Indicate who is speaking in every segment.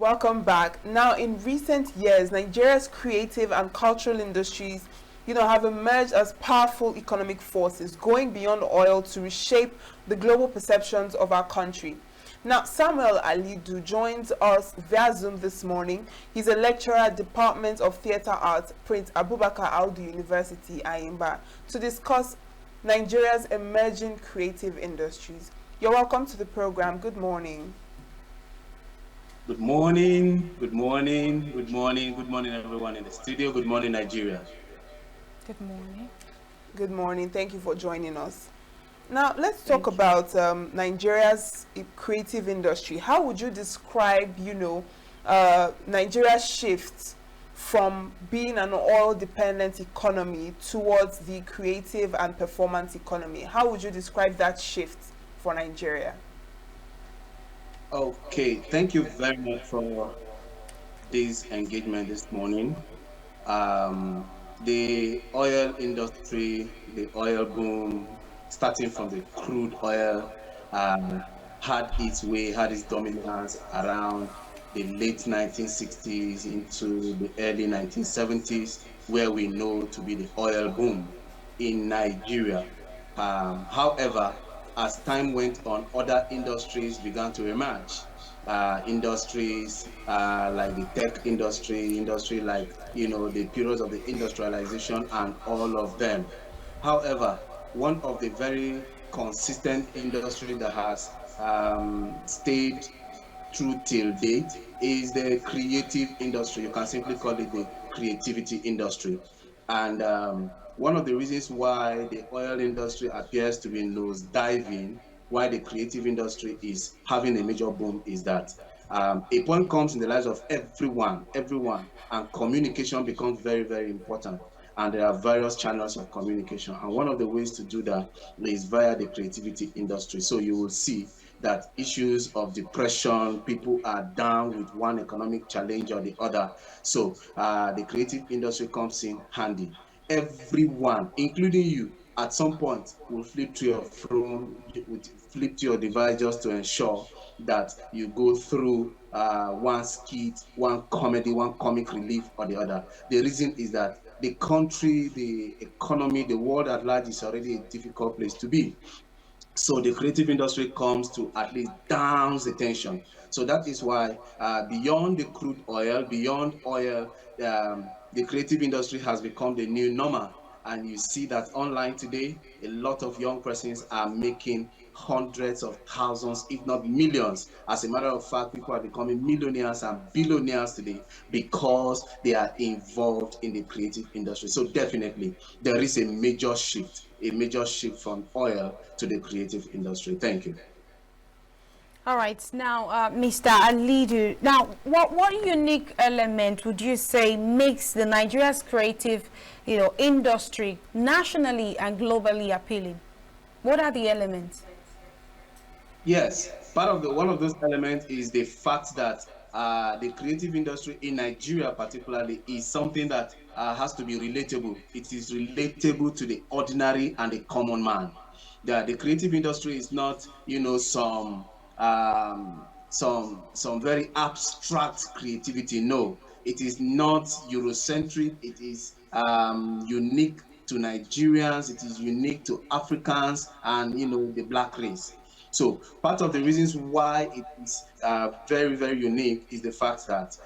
Speaker 1: Welcome back. Now, in recent years, Nigeria's creative and cultural industries, have emerged as powerful economic forces going beyond oil to reshape the global perceptions of our country. Now, Samuel Alidu joins us via Zoom this morning. He's a lecturer at Department of Theatre Arts, Prince Abubakar Audu University, Ayimba, to discuss Nigeria's emerging creative industries. You're welcome to the program. Good morning.
Speaker 2: Good morning, good morning, good morning, good morning, everyone in the studio. Good morning, Nigeria.
Speaker 3: Good morning.
Speaker 1: Good morning. Thank you for joining us. Now, let's talk about Nigeria's creative industry. How would you describe, Nigeria's shift from being an oil-dependent economy towards the creative and performance economy? How would you describe that shift for Nigeria?
Speaker 2: Okay, thank you very much for this engagement this morning. The oil industry, the oil boom, starting from the crude oil, had its dominance around the late 1960s into the early 1970s, where we know to be the oil boom in Nigeria. However, as time went on, other industries began to emerge. Industries like the tech industry like the periods of the industrialization and all of them. However, one of the very consistent industry that has stayed true till date is the creative industry. You can simply call it the creativity industry. And one of the reasons why the oil industry appears to be nosediving, why the creative industry is having a major boom, is that a point comes in the lives of everyone, and communication becomes very, very important. And there are various channels of communication. And one of the ways to do that is via the creativity industry. So you will see that issues of depression, people are down with one economic challenge or the other. So the creative industry comes in handy. Everyone, including you, at some point will flip to your phone, flip to your device just to ensure that you go through one skit, one comedy, one comic relief or the other. The reason is that the country, the economy, the world at large is already a difficult place to be. So the creative industry comes to at least downs the tension. So that is why beyond the crude oil, beyond oil, the creative industry has become the new normal. And you see that online today, a lot of young persons are making hundreds of thousands, if not millions. As a matter of fact, people are becoming millionaires and billionaires today because they are involved in the creative industry. So definitely, there is a major shift from oil to the creative industry. Thank you.
Speaker 3: All right, now, Mr. Alidu, now, what unique element would you say makes the Nigeria's creative, industry nationally and globally appealing? What are the elements?
Speaker 2: Yes, one of those elements is the fact that the creative industry in Nigeria, particularly, is something that has to be relatable. It is relatable to the ordinary and the common man. The creative industry is not, some very abstract creativity. No, it is not Eurocentric. It is unique to Nigerians. It is unique to Africans and the black race. So part of the reasons why it is very, very unique is the fact that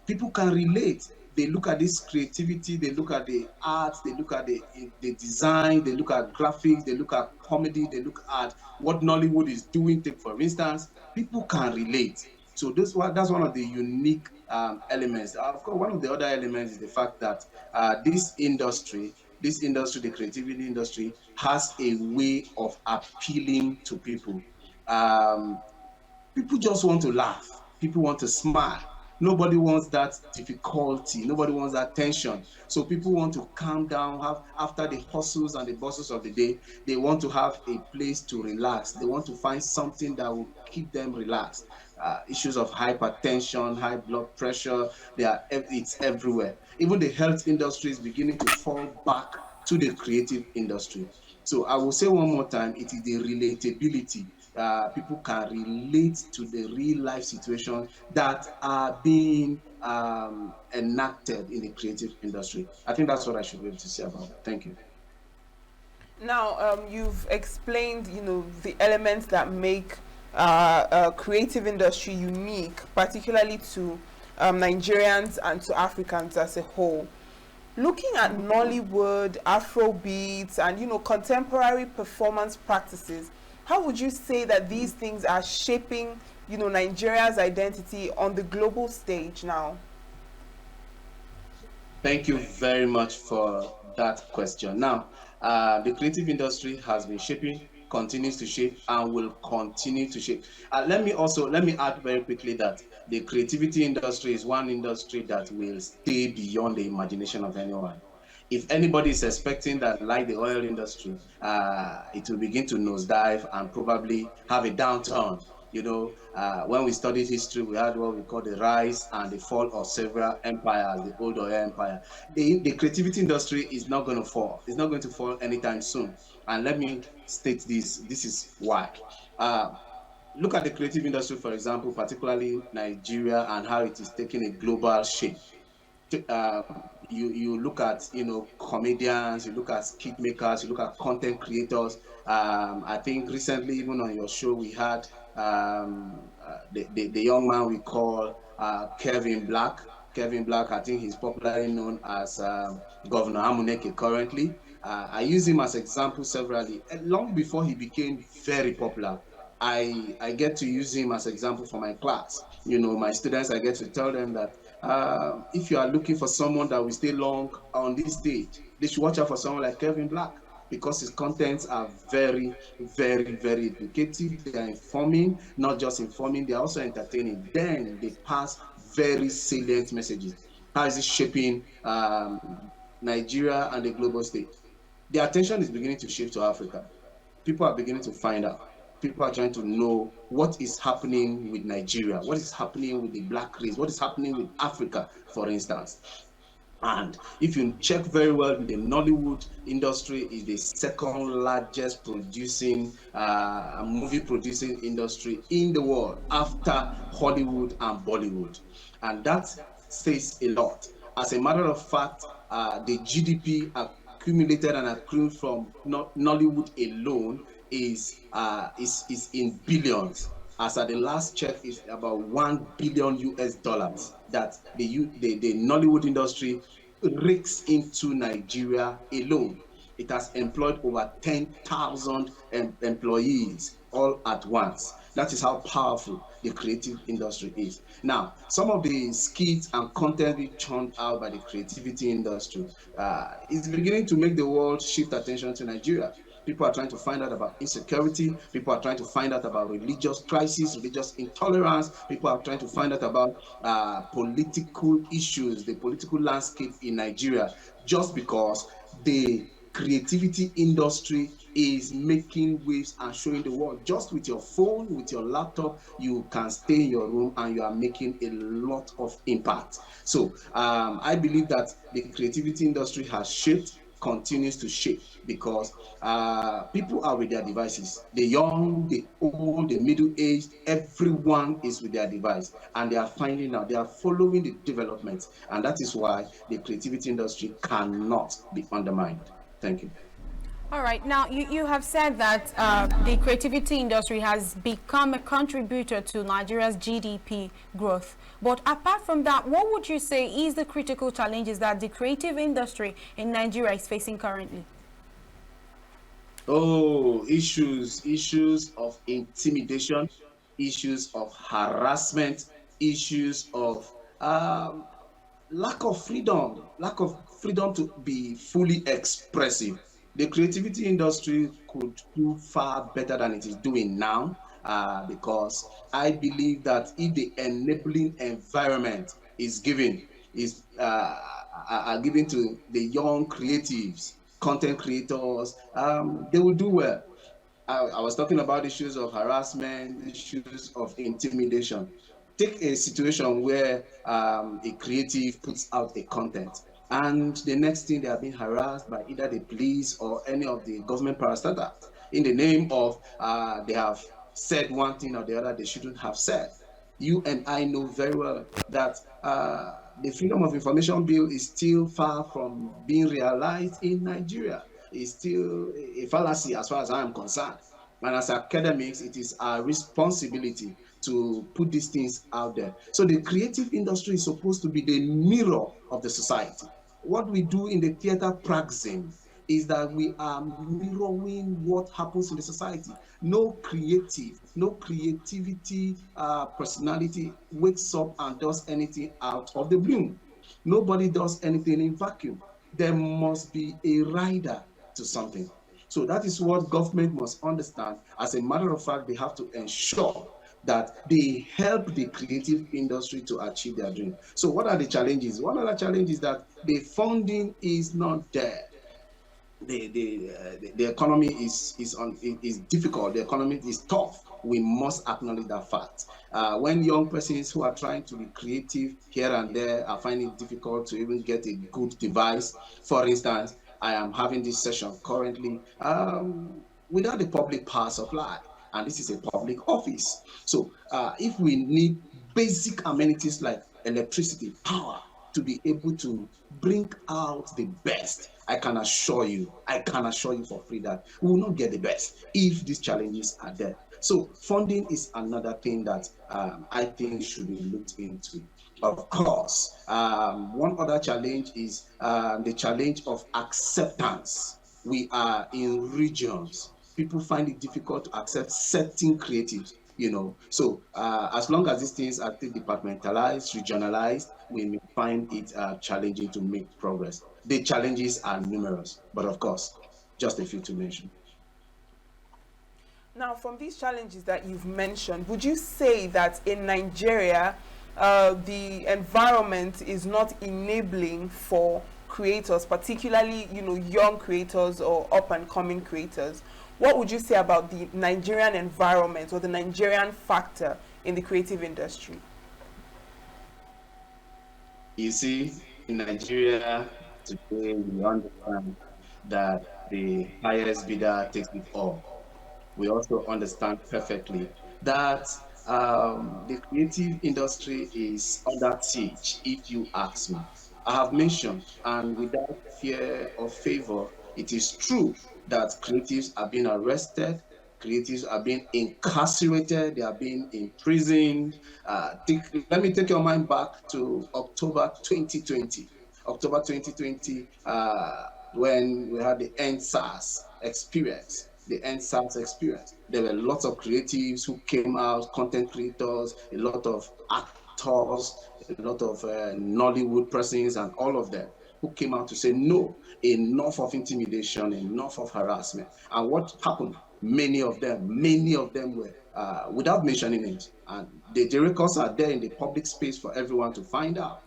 Speaker 2: people can relate. They look at this creativity, they look at the art, they look at the design, they look at graphics, they look at comedy, they look at what Nollywood is doing. Take for instance, people can relate. So that's one of the unique elements. Of course, one of the other elements is the fact that this industry, the creativity industry, has a way of appealing to people. Um, People just want to laugh. People want to smile. Nobody wants that difficulty. Nobody wants that tension. So people want to calm down. Have after the hustles and the bustles of the day, they want to have a place to relax. They want to find something that will keep them relaxed. Issues of hypertension, high blood pressure, it's everywhere. Even the health industry is beginning to fall back to the creative industry. So I will say one more time, it is the relatability people can relate to the real life situation that are being enacted in the creative industry. I think that's what I should be able to say about that. Thank you.
Speaker 1: Now, you've explained, the elements that make creative industry unique, particularly to Nigerians and to Africans as a whole. Looking at Nollywood, Afrobeats, and contemporary performance practices, how would you say that these things are shaping, Nigeria's identity on the global stage now?
Speaker 2: Thank you very much for that question. Now, the creative industry has been shaping, continues to shape, and will continue to shape. Let me add very quickly that the creativity industry is one industry that will stay beyond the imagination of anyone. If anybody is expecting that, like the oil industry, it will begin to nosedive and probably have a downturn. When we studied history, we had what we call the rise and the fall of several empires, the old oil empire. The creativity industry is not going to fall. It's not going to fall anytime soon. And let me state this. This is why. Uh, Look at the creative industry, for example, particularly Nigeria, and how it is taking a global shape. You look at comedians, you look at skit makers, you look at content creators. I think recently, even on your show, we had the young man we call Kevin Black. Kevin Black, I think he's popularly known as Governor Amuneke currently. I use him as example severally. And long before he became very popular, I get to use him as example for my class. My students, I get to tell them that if you are looking for someone that will stay long on this stage, they should watch out for someone like Kevin Black, because his contents are very, very, very educative. They are informing, not just informing, they are also entertaining. Then they pass very salient messages. How is it shaping Nigeria and the global stage? The attention is beginning to shift to Africa. People are beginning to find out. People are trying to know what is happening with Nigeria, what is happening with the black race, what is happening with Africa, for instance. And if you check very well, the Nollywood industry is the second largest producing movie producing industry in the world after Hollywood and Bollywood. And that says a lot. As a matter of fact, the GDP accumulated and accrued from Nollywood alone is in billions. As at the last check, is about 1 billion US dollars that the Nollywood industry rakes into Nigeria alone. It has employed over 10,000 employees all at once. That is how powerful the creative industry is. Now, some of the skits and content being churned out by the creativity industry is beginning to make the world shift attention to Nigeria. People are trying to find out about insecurity. People are trying to find out about religious crisis, religious intolerance. People are trying to find out about political issues, the political landscape in Nigeria, just because the creativity industry is making waves and showing the world. Just with your phone, with your laptop, you can stay in your room and you are making a lot of impact. So I believe that the creativity industry has shaped, continues to shape, because people are with their devices. The young, the old, the middle-aged, everyone is with their device, and they are finding out, they are following the developments, and that is why the creativity industry cannot be undermined. Thank you.
Speaker 3: All right. Now, you have said that the creativity industry has become a contributor to Nigeria's GDP growth. But apart from that, what would you say is the critical challenges that the creative industry in Nigeria is facing currently?
Speaker 2: Oh, issues of intimidation, issues of harassment, issues of lack of freedom to be fully expressive. The creativity industry could do far better than it is doing now, because I believe that if the enabling environment is given, is are given to the young creatives, content creators, they will do well. I was talking about issues of harassment, issues of intimidation. Take a situation where a creative puts out a content, and the next thing they are being harassed by either the police or any of the government parastatals in the name of they have said one thing or the other they shouldn't have said. You and I know very well that the Freedom of Information Bill is still far from being realized in Nigeria. It's still a fallacy as far as I am concerned. And as academics, it is our responsibility to put these things out there. So the creative industry is supposed to be the mirror of the society. What we do in the theater praxim is that we are mirroring what happens in the society. No creativity personality wakes up and does anything out of the blue. Nobody does anything in vacuum. There must be a rider to something. So that is what government must understand. As a matter of fact, they have to ensure that they help the creative industry to achieve their dream. So what are the challenges? One of the challenges is that the funding is not there. The economy is difficult. The economy is tough. We must acknowledge that fact. When young persons who are trying to be creative here and there are finding it difficult to even get a good device. For instance, I am having this session currently without the public power supply, and this is a public office. So if we need basic amenities like electricity, power, to be able to bring out the best, I can assure you for free that we will not get the best if these challenges are there. So funding is another thing that I think should be looked into. Of course, one other challenge is the challenge of acceptance. We are in regions. People find it difficult to accept certain creatives, So as long as these things are still departmentalized, regionalized, we may find it challenging to make progress. The challenges are numerous, but of course, just a few to mention.
Speaker 1: Now, from these challenges that you've mentioned, would you say that in Nigeria, the environment is not enabling for creators, particularly, young creators or up-and-coming creators? What would you say about the Nigerian environment or the Nigerian factor in the creative industry?
Speaker 2: You see, in Nigeria today, we understand that the highest bidder takes it all. We also understand perfectly that the creative industry is under siege, if you ask me. I have mentioned, and without fear or favor, it is true that creatives are being arrested, creatives are being incarcerated, they are being imprisoned. Let me take your mind back to October 2020. October 2020, when we had the EndSARS experience. There were lots of creatives who came out, content creators, a lot of actors, a lot of Nollywood persons, and all of them who came out to say, no, enough of intimidation, enough of harassment. And what happened? Many of them were, without mentioning names, and the records are there in the public space for everyone to find out.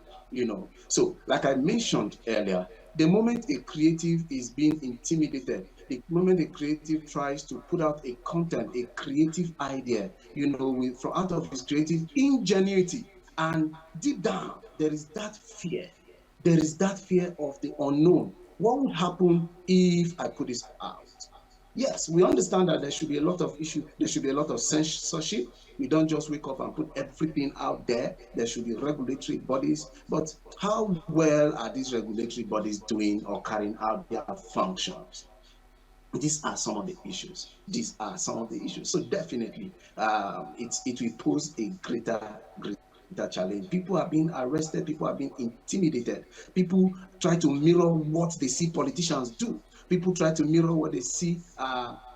Speaker 2: So like I mentioned earlier, the moment a creative is being intimidated, the moment a creative tries to put out a content, a creative idea, from out of his creative ingenuity, and deep down, there is that fear. There is that fear of the unknown. What would happen if I put this out? Yes, we understand that there should be a lot of issues. There should be a lot of censorship. We don't just wake up and put everything out there. There should be regulatory bodies. But how well are these regulatory bodies doing or carrying out their functions? These are some of the issues. So definitely, it will pose a greater challenge. People are being arrested. People are being intimidated. People try to mirror what they see politicians do. People try to mirror what they see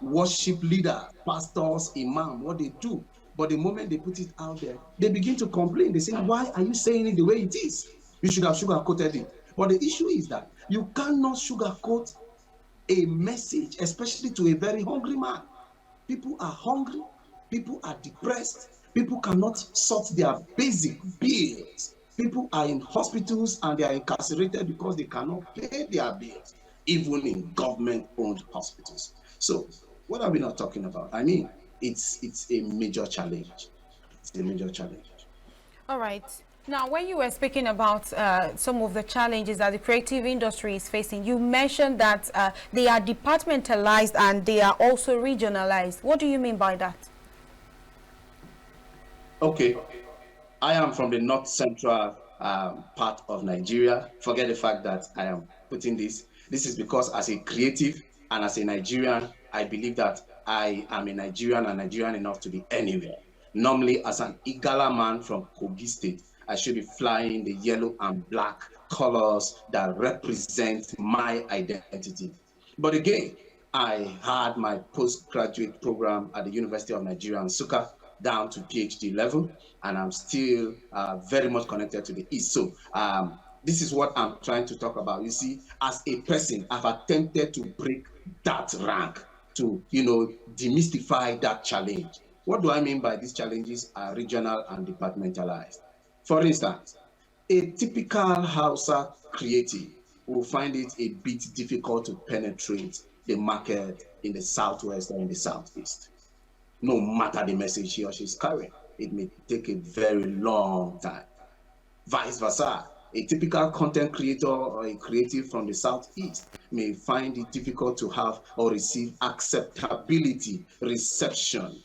Speaker 2: worship leaders, pastors, imam, what they do. But the moment they put it out there, they begin to complain. They say, why are you saying it the way it is? You should have sugar-coated it. But the issue is that you cannot sugarcoat a message, especially to a very hungry man. People are hungry. People are depressed. People cannot sort their basic bills. People are in hospitals and they are incarcerated because they cannot pay their bills, even in government-owned hospitals. So what are we not talking about? I mean, it's a major challenge.
Speaker 3: All right. Now, when you were speaking about some of the challenges that the creative industry is facing, you mentioned that they are departmentalized and they are also regionalized. What do you mean by that?
Speaker 2: Okay, I am from the north central part of Nigeria. Forget the fact that I am putting this. This is because as a creative and as a Nigerian, I believe that I am a Nigerian and Nigerian enough to be anywhere. Normally, as an Igala man from Kogi State, I should be flying the yellow and black colors that represent my identity. But again, I had my postgraduate program at the University of Nigeria in Nsukka down to PhD level, and I'm still very much connected to the East. So this is what I'm trying to talk about. You see, as a person, I've attempted to break that rank to, demystify that challenge. What do I mean by these challenges are regional and departmentalized? For instance, a typical Hausa creative will find it a bit difficult to penetrate the market in the Southwest or in the Southeast. No matter the message he or she is carrying, it may take a very long time. Vice versa, a typical content creator or a creative from the Southeast may find it difficult to have or receive acceptability, reception,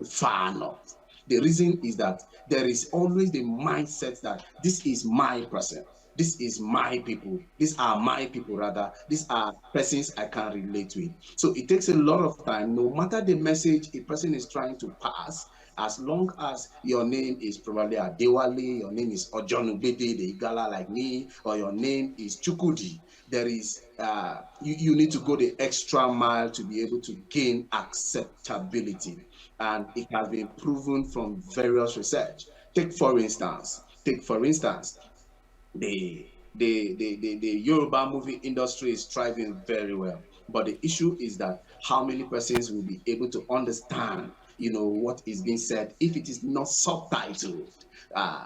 Speaker 2: far north. The reason is that there is always the mindset that this is my person, this is my people, these are my people rather, these are persons I can relate with. So it takes a lot of time, no matter the message a person is trying to pass, as long as your name is probably Adewale, your name is Ojonubede, the Igala like me, or your name is Chukudi, there is you need to go the extra mile to be able to gain acceptability. And it has been proven from various research. Take for instance, the Yoruba movie industry is thriving very well. But the issue is that how many persons will be able to understand, what is being said if it is not subtitled. Uh,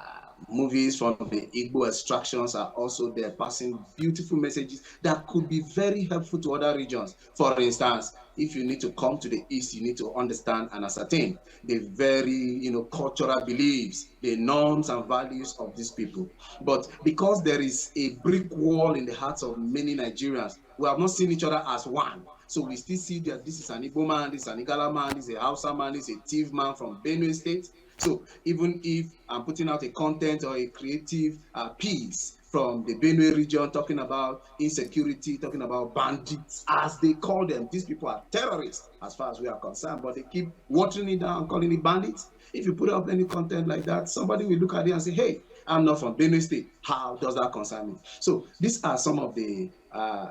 Speaker 2: Movies from the Igbo extractions are also there, passing beautiful messages that could be very helpful to other regions. For instance, if you need to come to the East, you need to understand and ascertain the very, cultural beliefs, the norms and values of these people. But because there is a brick wall in the hearts of many Nigerians, we have not seen each other as one. So we still see that this is an Igbo man, this is an Igala man, this is a Hausa man, this is a Tiv man from Benue State. So even if I'm putting out a content or a creative piece from the Benue region talking about insecurity, talking about bandits, as they call them, these people are terrorists as far as we are concerned, but they keep watering it down, calling it bandits. If you put up any content like that, somebody will look at it and say, hey, I'm not from Benue State. How does that concern me? So these are some of the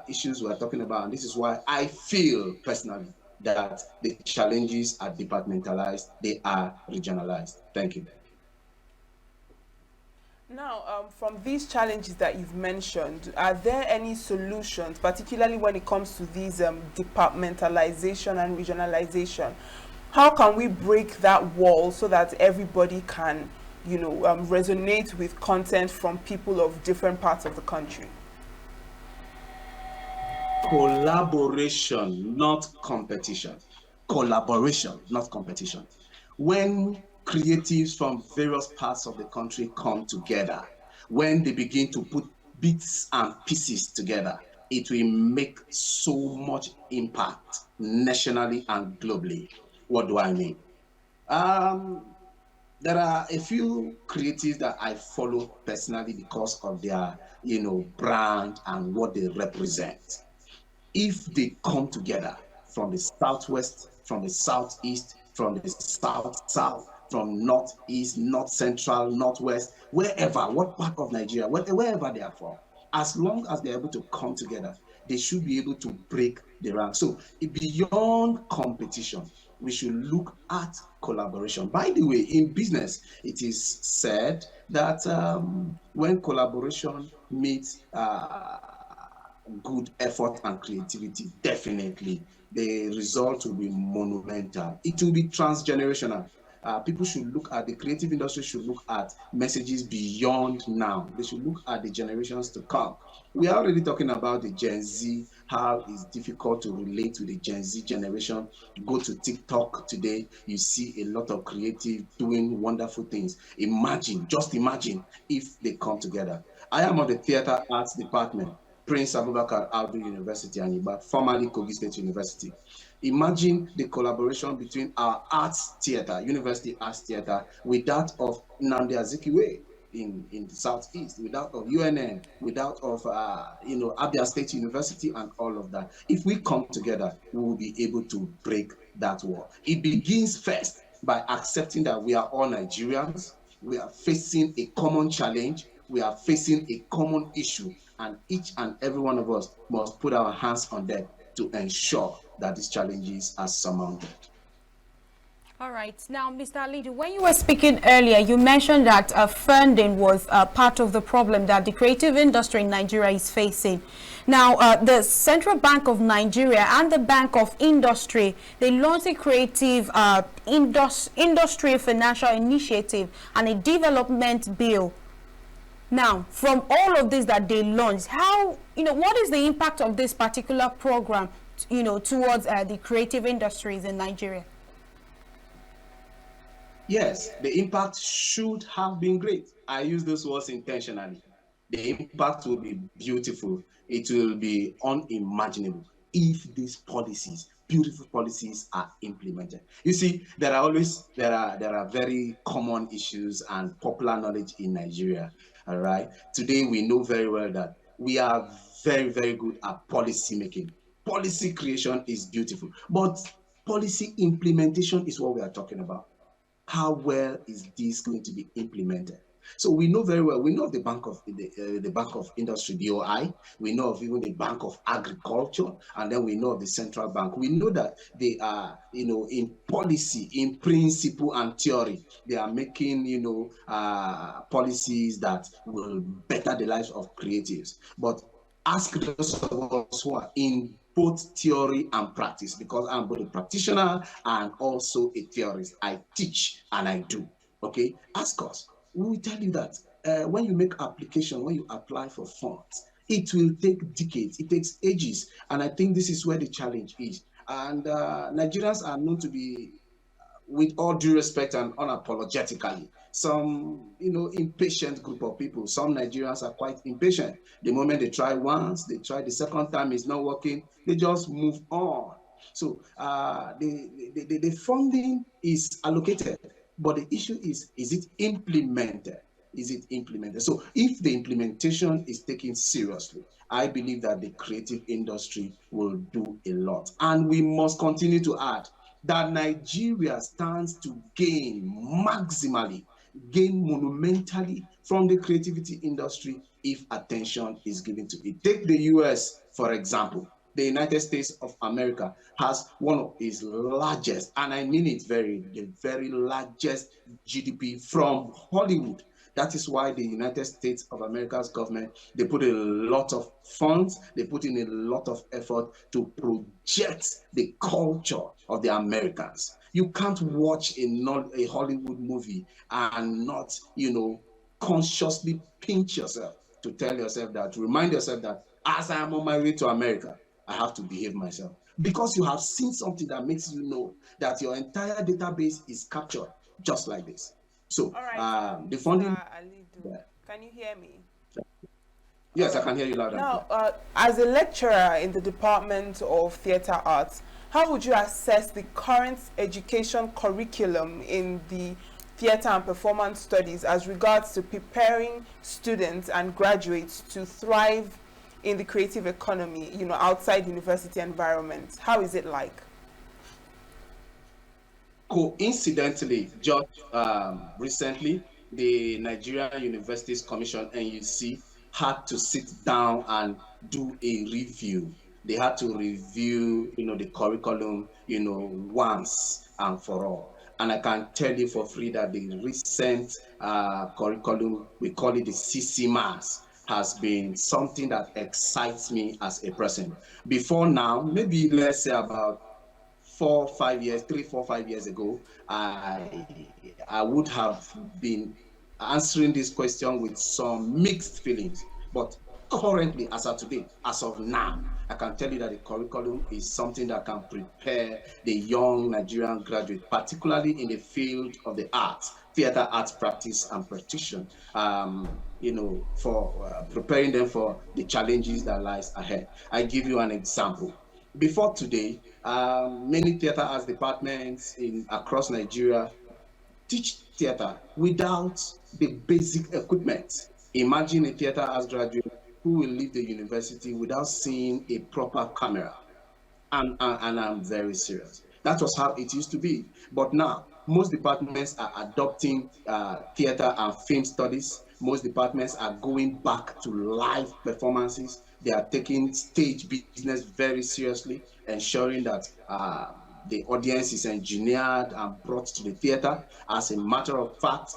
Speaker 2: issues we're talking about. And this is why I feel personally that the challenges are departmentalized, they are regionalized. Thank you.
Speaker 1: Now, from these challenges that you've mentioned, are there any solutions, particularly when it comes to these departmentalization and regionalization? How can we break that wall so that everybody can, resonate with content from people of different parts of the country?
Speaker 2: Collaboration, not competition. Collaboration, not competition. When creatives from various parts of the country come together, when they begin to put bits and pieces together, it will make so much impact nationally and globally. What do I mean? Um, there are a few creatives that I follow personally because of their, brand and what they represent. If they come together from the southwest, from the southeast, from the south, from northeast, north central, northwest, wherever, what part of Nigeria, wherever they are from, as long as they're able to come together, they should be able to break the rank. So beyond competition, we should look at collaboration. By the way, in business, it is said that when collaboration meets good effort and creativity, definitely the result will be monumental. It will be transgenerational. People should look at the creative industry, should look at messages beyond now. They should look at the generations to come. We are already talking about the Gen Z, how it's difficult to relate to the Gen Z generation. Go to TikTok today, you see a lot of creative doing wonderful things. Just imagine if they come together. I am on the theater arts department. Prince Abubakar Aldo University and Iba, formerly Kogi State University. Imagine the collaboration between our arts theater, University Arts Theater, with that of Nnamdi Azikiwe in the southeast, without of UNN, without of Abia State University and all of that. If we come together, we will be able to break that wall. It begins first by accepting that we are all Nigerians, we are facing a common challenge, we are facing a common issue, and each and every one of us must put our hands on deck to ensure that these challenges are surmounted.
Speaker 3: All right. Now, Mr. Alidu, when you were speaking earlier, you mentioned that funding was part of the problem that the creative industry in Nigeria is facing. Now, the Central Bank of Nigeria and the Bank of Industry, they launched a creative industry financial initiative and a development bill. Now, from all of this that they launched, how, what is the impact of this particular program, towards the creative industries in Nigeria?
Speaker 2: Yes, the impact should have been great. I use those words intentionally. The impact will be beautiful. It will be unimaginable if these policies, beautiful policies, are implemented. You see, there are very common issues and popular knowledge in Nigeria. All right. Today we know very well that we are very, very good at policy making. Policy creation is beautiful, but policy implementation is what we are talking about. How well is this going to be implemented? So we know very well, we know of the Bank of the Bank of Industry, BOI, we know of even the Bank of Agriculture, and then we know of the Central Bank. We know that they are, in policy, in principle and theory, they are making, policies that will better the lives of creatives. But ask those of us who are in both theory and practice, because I'm both a practitioner and also a theorist. I teach and I do. Okay, ask us. We will tell you that when you make application, when you apply for funds, it will take decades, it takes ages. And I think this is where the challenge is. And Nigerians are known to be, with all due respect and unapologetically, some impatient group of people. Some Nigerians are quite impatient. The moment they try once, they try the second time, it's not working, they just move on. So the funding is allocated, but the issue is it implemented? Is it implemented? So if the implementation is taken seriously, I believe that the creative industry will do a lot. And we must continue to add that Nigeria stands to gain maximally, gain monumentally from the creativity industry if attention is given to it. Take the US, for example. The United States of America has one of its largest, and I mean it the very largest GDP from Hollywood. That is why the United States of America's government, they put a lot of funds, they put in a lot of effort to project the culture of the Americans. You can't watch a Hollywood movie and not, consciously pinch yourself to tell yourself that, to remind yourself that as I am on my way to America, I have to behave myself. Because you have seen something that makes you know that your entire database is captured just like this. So the funding.
Speaker 1: Can you hear me?
Speaker 2: Yes, I can hear you loud and clear.
Speaker 1: Now, as a lecturer in the Department of Theatre Arts, how would you assess the current education curriculum in the theatre and performance studies as regards to preparing students and graduates to thrive in the creative economy, outside university environments? How is it like?
Speaker 2: Coincidentally, just recently, the Nigerian Universities Commission, NUC, had to sit down and do a review. They had to review, the curriculum, once and for all. And I can tell you for free that the recent curriculum, we call it the CCMAS, has been something that excites me as a person. Before now, maybe let's say about 4 or 5 years, 3, 4, 5 years ago, I would have been answering this question with some mixed feelings. But currently, as of today, as of now, I can tell you that the curriculum is something that can prepare the young Nigerian graduate, particularly in the field of the arts, theater arts practice and practitioner, for preparing them for the challenges that lies ahead. I give you an example. Before today, many theater arts departments in across Nigeria teach theater without the basic equipment. Imagine a theater arts graduate who will leave the university without seeing a proper camera, and I'm very serious. That was how it used to be. But now, most departments are adopting theater and film studies. Most departments are going back to live performances. They are taking stage business very seriously, ensuring that the audience is engineered and brought to the theater. As a matter of fact,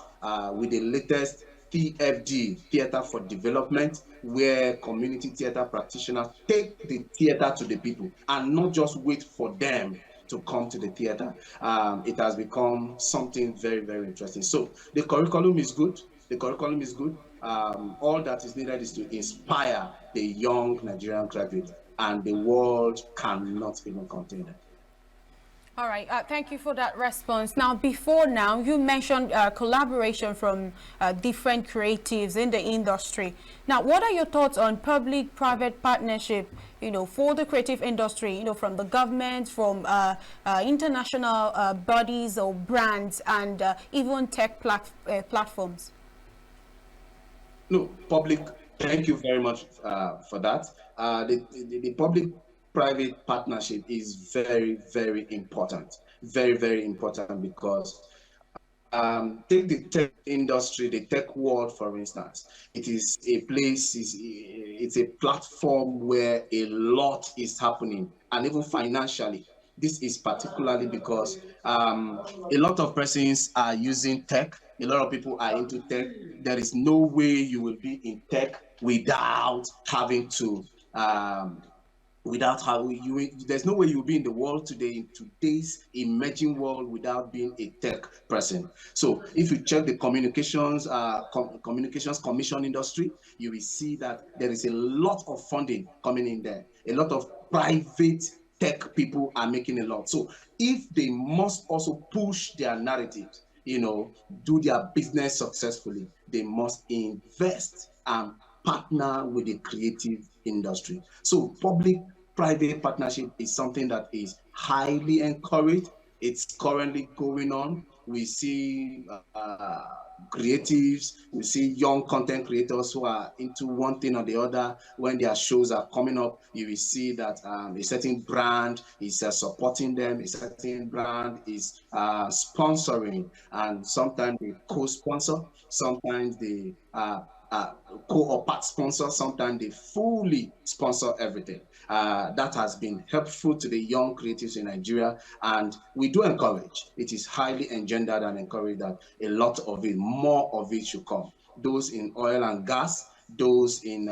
Speaker 2: with the latest TFD, Theater for Development, where community theater practitioners take the theater to the people and not just wait for them to come to the theater. It has become something very, very interesting. So the curriculum is good. The curriculum is good. All that is needed is to inspire the young Nigerian graduates, and the world cannot even contain them.
Speaker 3: All right, thank you for that response. Now, you mentioned collaboration from different creatives in the industry. Now, what are your thoughts on public-private partnership, for the creative industry, from the government, from international bodies or brands, and even tech platforms?
Speaker 2: No, thank you very much for that. The public-private partnership is very, very important. Very, very important because take the tech industry, the tech world, for instance. It is a place, it's a platform where a lot is happening, and even financially. This is particularly because a lot of persons are using tech. A lot of people are into tech. There is no way you will be in tech without having to without how you there's no way you'll be in the world today, in today's emerging world, without being a tech person. So if you check the communications communications commission industry, you will see that there is a lot of funding coming in there. A lot of private tech people are making a lot. So if they must also push their narratives, do their business successfully, they must invest and partner with the creative industry. So public-private partnership is something that is highly encouraged. It's currently going on. We see creatives, we see young content creators who are into one thing or the other. When their shows are coming up, you will see that a certain brand is supporting them, a certain brand is sponsoring, and sometimes they co-sponsor, sometimes they co or part sponsor, sometimes they fully sponsor everything. That has been helpful to the young creatives in Nigeria, and we do encourage. It is highly engendered and encouraged that a lot of it, more of it should come. Those in oil and gas, those in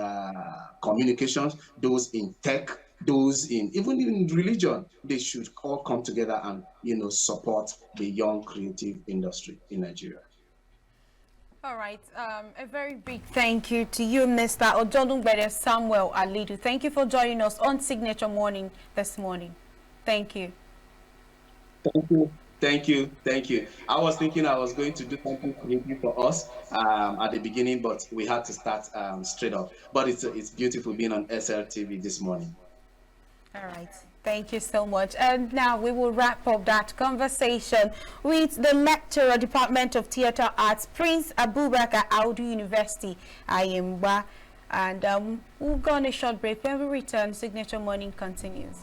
Speaker 2: communications, those in tech, those even in religion, they should all come together and support the young creative industry in Nigeria.
Speaker 3: All right. A very big thank you to you, Mr. Odolungbede Samuel Alidu. Thank you for joining us on Signature Morning this morning. Thank you.
Speaker 2: Thank you. Thank you. Thank you. I was thinking I was going to do something creative for us at the beginning, but we had to start straight up. But it's beautiful being on SLTV this morning.
Speaker 3: All right. Thank you so much. And now we will wrap up that conversation with the lecturer, Department of Theatre Arts, Prince Abubakar Audu University, Ayimba. And we'll go on a short break. When we return, Signature Morning continues.